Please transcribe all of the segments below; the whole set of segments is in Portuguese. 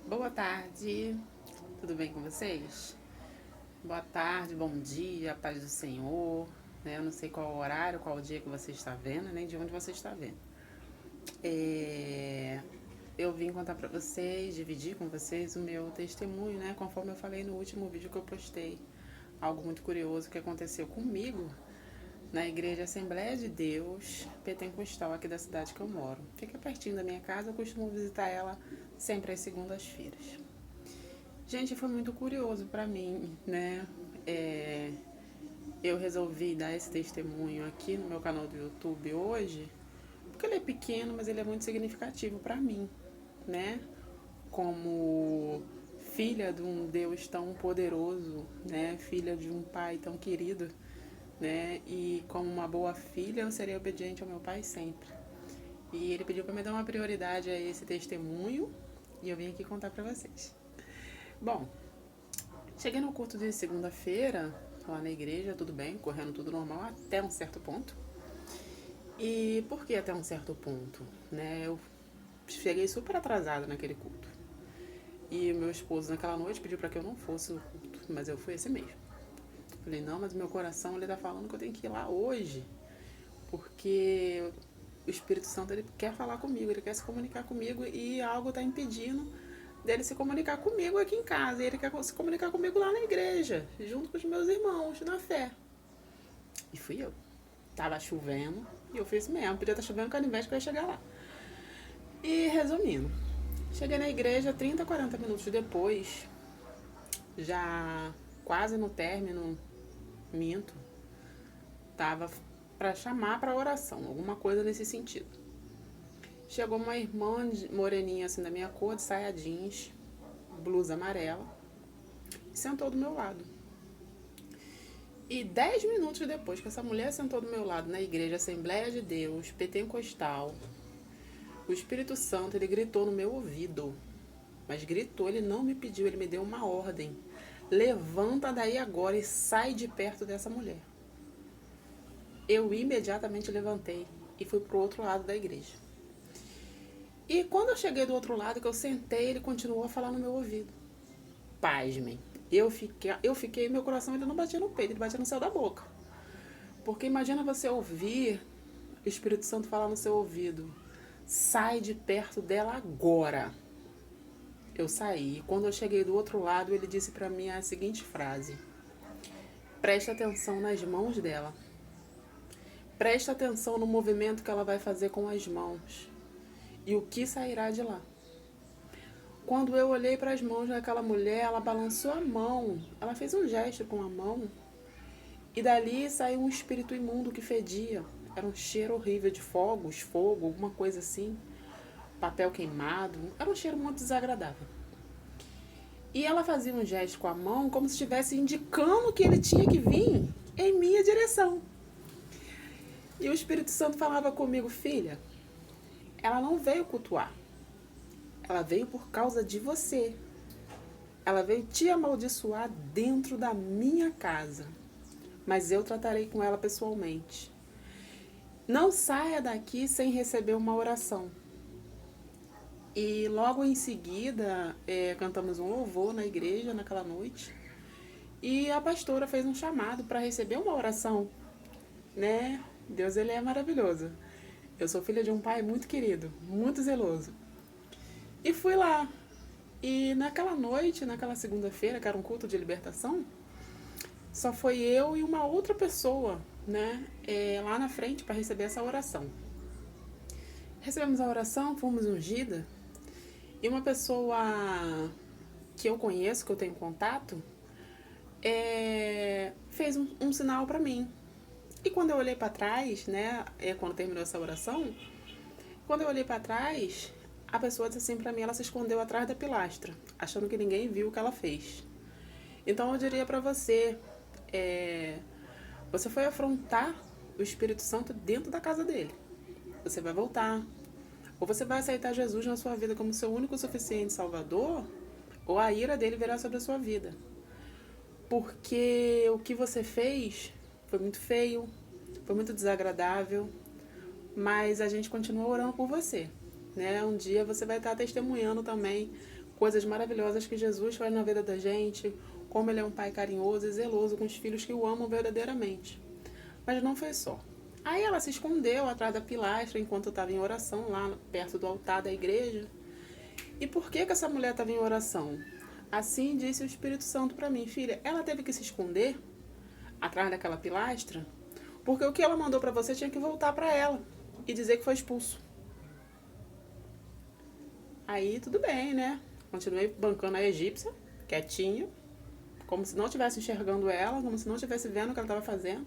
Boa tarde, tudo bem com vocês? Boa tarde, bom dia, paz do Senhor. Eu não sei qual o horário, qual o dia que você está vendo, nem de onde você está vendo. É, Eu vim contar pra vocês, dividir com vocês o meu testemunho, né? Conforme eu falei no último vídeo que eu postei. Algo muito curioso que aconteceu comigo na Igreja Assembleia de Deus Pentecostal aqui da cidade que eu moro. Fica pertinho da minha casa, eu costumo visitar ela sempre às segundas-feiras. Gente, foi muito curioso para mim, né? É, eu resolvi dar esse testemunho aqui no meu canal do YouTube hoje, porque ele é pequeno, mas ele é muito significativo para mim, né? Como filha de um Deus tão poderoso, né? Filha de um pai tão querido, né? E como uma boa filha, eu serei obediente ao meu pai sempre. E ele pediu para me dar uma prioridade a esse testemunho e eu vim aqui contar para vocês. Bom, cheguei no culto de segunda-feira, lá na igreja, tudo bem, correndo tudo normal até um certo ponto. E por que até um certo ponto? Eu cheguei super atrasada naquele culto. E o meu esposo naquela noite pediu para que eu não fosse no culto, mas eu fui esse mesmo. Falei, não, mas meu coração ele tá falando que eu tenho que ir lá hoje, porque o Espírito Santo ele quer falar comigo, ele quer se comunicar comigo e algo está impedindo dele se comunicar comigo aqui em casa. E ele quer se comunicar comigo lá na igreja, junto com os meus irmãos, na fé. E fui eu. Tava chovendo e eu fiz mesmo. Podia estar chovendo canivete que eu ia chegar lá. E resumindo, cheguei na igreja 30, 40 minutos depois, já quase no término, minto, tava para chamar para oração, alguma coisa nesse sentido. Chegou uma irmã moreninha assim da minha cor, de saia jeans, blusa amarela, e sentou do meu lado. E 10 minutos depois que essa mulher sentou do meu lado na igreja Assembleia de Deus, Pentecostal, o Espírito Santo, ele gritou no meu ouvido. Mas gritou, ele não me pediu, ele me deu uma ordem. Levanta daí agora e sai de perto dessa mulher. Eu imediatamente levantei e fui pro outro lado da igreja. E quando eu cheguei do outro lado, que eu sentei, ele continuou a falar no meu ouvido. Pasmem. Eu fiquei, meu coração ainda não batia no peito, ele batia no céu da boca. Porque imagina você ouvir o Espírito Santo falar no seu ouvido: sai de perto dela agora. Eu saí. Quando eu cheguei do outro lado, ele disse para mim a seguinte frase: preste atenção nas mãos dela. Preste atenção no movimento que ela vai fazer com as mãos e o que sairá de lá. Quando eu olhei para as mãos daquela mulher, ela balançou a mão, ela fez um gesto com a mão e dali saiu um espírito imundo que fedia. Era um cheiro horrível de fogos, fogo, alguma coisa assim, papel queimado. Era um cheiro muito desagradável. E ela fazia um gesto com a mão como se estivesse indicando que ele tinha que vir em minha direção. E o Espírito Santo falava comigo: filha, ela não veio cultuar. Ela veio por causa de você. Ela veio te amaldiçoar dentro da minha casa. Mas eu tratarei com ela pessoalmente. Não saia daqui sem receber uma oração. E logo em seguida, cantamos um louvor na igreja naquela noite. E a pastora fez um chamado para receber uma oração, né? Deus, ele é maravilhoso. Eu sou filha de um pai muito querido, muito zeloso. E fui lá. E naquela noite, naquela segunda-feira, que era um culto de libertação, só foi eu e uma outra pessoa, né? Lá na frente para receber essa oração. Recebemos a oração, fomos ungida. E uma pessoa que eu conheço, que eu tenho contato, fez um sinal para mim. E quando eu olhei para trás, né, quando terminou essa oração, quando eu olhei para trás, a pessoa disse assim para mim, ela se escondeu atrás da pilastra, achando que ninguém viu o que ela fez. Então eu diria para você, você foi afrontar o Espírito Santo dentro da casa dele. Você vai voltar. Ou você vai aceitar Jesus na sua vida como seu único e suficiente Salvador, ou a ira dele virá sobre a sua vida. Porque o que você fez foi muito feio, foi muito desagradável, mas a gente continua orando por você. Né? Um dia você vai estar testemunhando também coisas maravilhosas que Jesus faz na vida da gente, como ele é um pai carinhoso e zeloso com os filhos que o amam verdadeiramente. Mas não foi só. Aí ela se escondeu atrás da pilastra enquanto eu estava em oração lá perto do altar da igreja. E por que essa mulher estava em oração? Assim disse o Espírito Santo para mim: filha, ela teve que se esconder atrás daquela pilastra, porque o que ela mandou para você tinha que voltar para ela e dizer que foi expulso. Aí tudo bem, né? Continuei bancando a egípcia, quietinha, como se não estivesse enxergando ela, como se não estivesse vendo o que ela estava fazendo.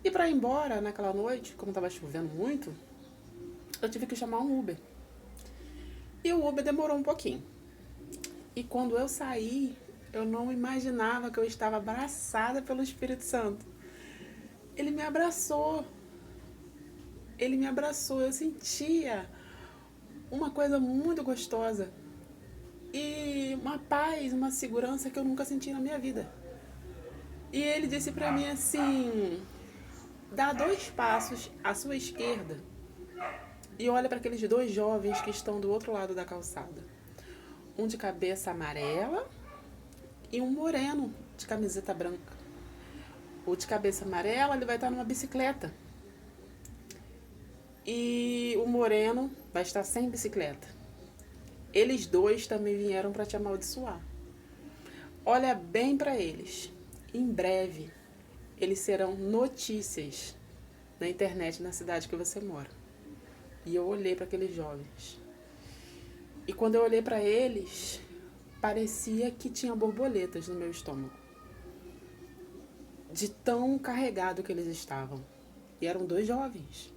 E para ir embora naquela noite, como estava chovendo muito, eu tive que chamar um Uber. E o Uber demorou um pouquinho. E quando eu saí, eu não imaginava que eu estava abraçada pelo Espírito Santo. Ele me abraçou. Ele me abraçou. Eu sentia uma coisa muito gostosa. E uma paz, uma segurança que eu nunca senti na minha vida. E ele disse pra mim assim: dá 2 passos à sua esquerda e olha para aqueles 2 jovens que estão do outro lado da calçada. Um de cabeça amarela e um moreno de camiseta branca. O de cabeça amarela, ele vai estar numa bicicleta. E o moreno vai estar sem bicicleta. Eles 2 também vieram para te amaldiçoar. Olha bem para eles. Em breve, eles serão notícias na internet, na cidade que você mora. E eu olhei para aqueles jovens. E quando eu olhei para eles, parecia que tinha borboletas no meu estômago. De tão carregado que eles estavam. E eram 2 jovens.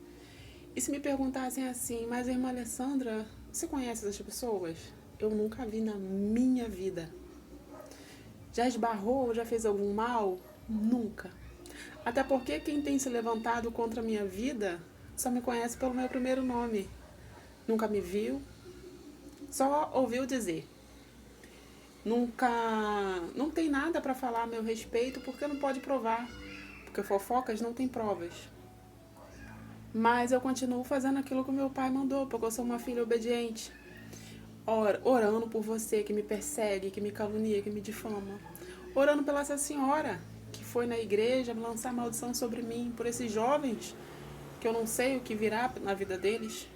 E se me perguntassem assim: mas irmã Alessandra, você conhece essas pessoas? Eu nunca vi na minha vida. Já esbarrou, já fez algum mal? Nunca. Até porque quem tem se levantado contra a minha vida só me conhece pelo meu primeiro nome. Nunca me viu, só ouviu dizer. Não tem nada para falar a meu respeito porque não pode provar. Porque fofocas não tem provas. Mas eu continuo fazendo aquilo que meu pai mandou, porque eu sou uma filha obediente. Orando por você que me persegue, que me calunia, que me difama. Orando pela essa senhora que foi na igreja me lançar maldição sobre mim, por esses jovens que eu não sei o que virá na vida deles,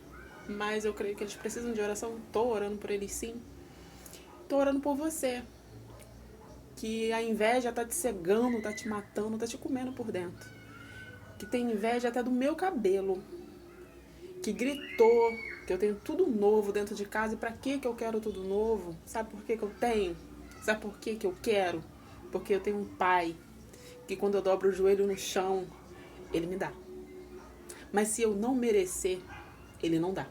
mas eu creio que eles precisam de oração. Estou orando por eles, sim. Estou orando por você, que a inveja está te cegando, está te matando, está te comendo por dentro. Que tem inveja até do meu cabelo, que gritou que eu tenho tudo novo dentro de casa. E para que eu quero tudo novo? Sabe por que eu tenho? Sabe por que eu quero? Porque eu tenho um pai que quando eu dobro o joelho no chão, ele me dá. Mas se eu não merecer, ele não dá.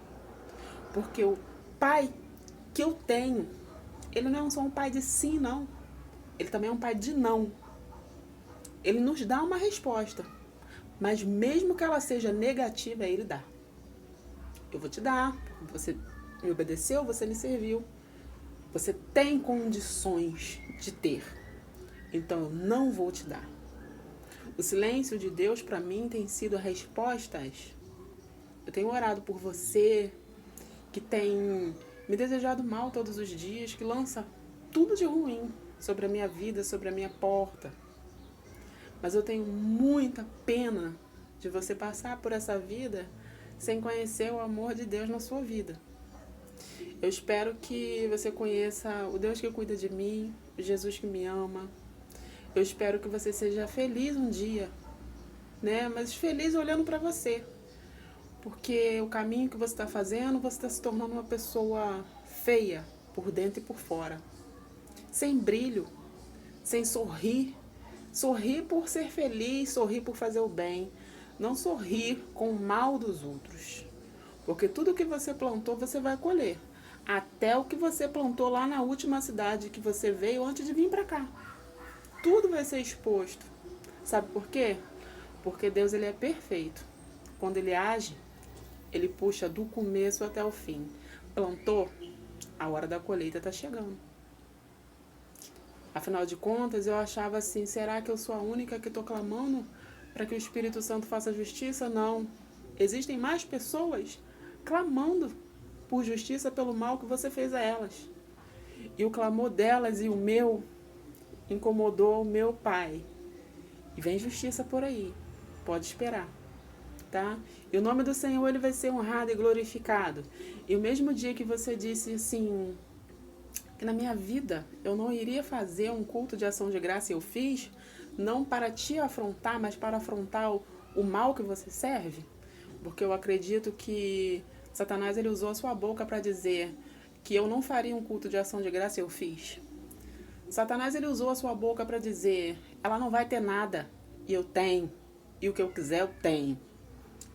Porque o pai que eu tenho, ele não é só um pai de sim, não. Ele também é um pai de não. Ele nos dá uma resposta. Mas mesmo que ela seja negativa, ele dá. Eu vou te dar. Você me obedeceu, você me serviu. Você tem condições de ter. Então eu não vou te dar. O silêncio de Deus para mim tem sido respostas. Eu tenho orado por você, que tem me desejado mal todos os dias, que lança tudo de ruim sobre a minha vida, sobre a minha porta. Mas eu tenho muita pena de você passar por essa vida sem conhecer o amor de Deus na sua vida. Eu espero que você conheça o Deus que cuida de mim, o Jesus que me ama. Eu espero que você seja feliz um dia, né? Mas feliz olhando para você. Porque o caminho que você está fazendo, você está se tornando uma pessoa feia por dentro e por fora. Sem brilho, sem sorrir. Sorrir por ser feliz, sorrir por fazer o bem. Não sorrir com o mal dos outros. Porque tudo que você plantou, você vai colher. Até o que você plantou lá na última cidade que você veio antes de vir para cá. Tudo vai ser exposto. Sabe por quê? Porque Deus, ele é perfeito. Quando ele age, ele puxa do começo até o fim. Plantou, a hora da colheita está chegando. Afinal de contas, eu achava assim: será que eu sou a única que estou clamando para que o Espírito Santo faça justiça? Não. Existem mais pessoas clamando por justiça pelo mal que você fez a elas. E o clamor delas e o meu incomodou o meu pai. E vem justiça por aí. Pode esperar. Tá? E o nome do Senhor ele vai ser honrado e glorificado. E o mesmo dia que você disse assim, que na minha vida eu não iria fazer um culto de ação de graça e eu fiz, não para te afrontar, mas para afrontar o mal que você serve, porque eu acredito que Satanás ele usou a sua boca para dizer que eu não faria um culto de ação de graça e eu fiz. Satanás ele usou a sua boca para dizer, ela não vai ter nada e eu tenho, e o que eu quiser eu tenho.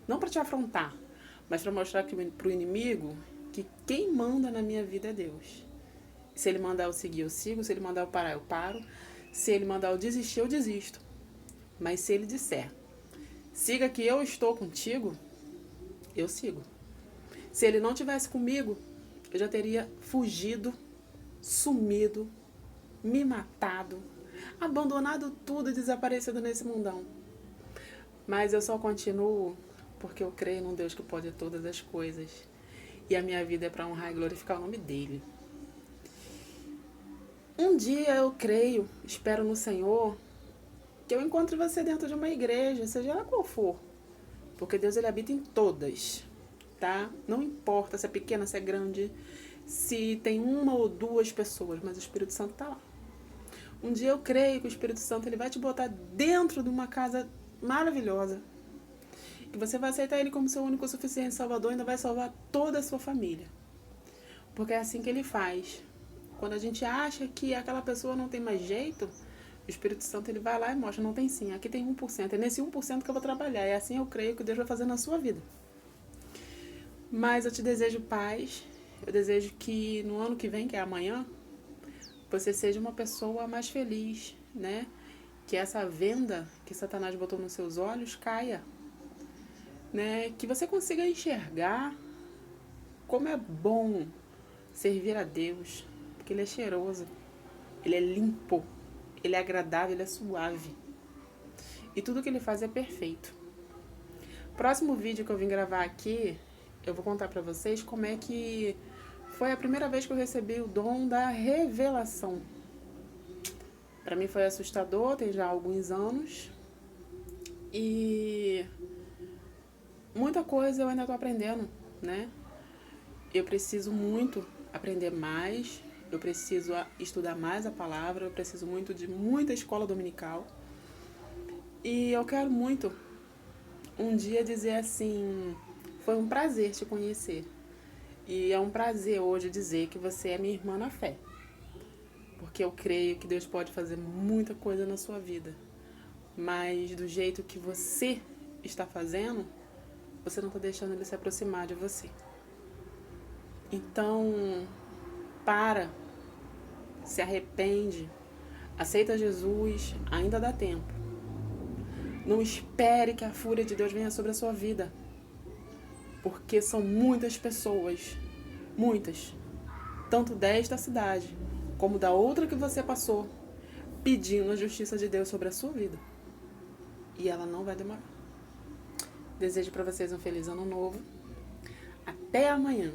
Não para te afrontar, mas para mostrar para o inimigo que quem manda na minha vida é Deus. Se ele mandar eu seguir, eu sigo. Se ele mandar eu parar, eu paro. Se ele mandar eu desistir, eu desisto. Mas se ele disser, siga que eu estou contigo, eu sigo. Se ele não tivesse comigo, eu já teria fugido, sumido, me matado, abandonado tudo e desaparecido nesse mundão. Mas eu só continuo porque eu creio num Deus que pode todas as coisas. E a minha vida é para honrar e glorificar o nome dele. Um dia eu creio, espero no Senhor, que eu encontre você dentro de uma igreja, seja ela qual for. Porque Deus ele habita em todas, tá? Não importa se é pequena, se é grande, se tem uma ou duas pessoas, mas o Espírito Santo tá lá. Um dia eu creio que o Espírito Santo ele vai te botar dentro de uma casa maravilhosa. Que você vai aceitar ele como seu único e suficiente Salvador e ainda vai salvar toda a sua família. Porque é assim que ele faz. Quando a gente acha que aquela pessoa não tem mais jeito, o Espírito Santo ele vai lá e mostra, não tem sim, aqui tem 1%, é nesse 1% que eu vou trabalhar, é assim eu creio que Deus vai fazer na sua vida. Mas eu te desejo paz, eu desejo que no ano que vem, que é amanhã, você seja uma pessoa mais feliz, né? Que essa venda que Satanás botou nos seus olhos caia, né? Que você consiga enxergar como é bom servir a Deus, porque ele é cheiroso, ele é limpo, ele é agradável, ele é suave. E tudo que ele faz é perfeito. Próximo vídeo que eu vim gravar aqui, eu vou contar pra vocês como é que foi a primeira vez que eu recebi o dom da revelação. Pra mim foi assustador, tem já alguns anos. E muita coisa eu ainda tô aprendendo, né? Eu preciso muito aprender mais, eu preciso estudar mais a palavra, eu preciso muito de muita escola dominical. E eu quero muito um dia dizer assim, foi um prazer te conhecer. E é um prazer hoje dizer que você é minha irmã na fé. Porque eu creio que Deus pode fazer muita coisa na sua vida. Mas do jeito que você está fazendo, você não está deixando ele se aproximar de você. Então, se arrepende, aceita Jesus, ainda dá tempo. Não espere que a fúria de Deus venha sobre a sua vida. Porque são muitas pessoas, muitas, tanto desta cidade, como da outra que você passou, pedindo a justiça de Deus sobre a sua vida. E ela não vai demorar. Desejo para vocês um feliz ano novo. Até amanhã.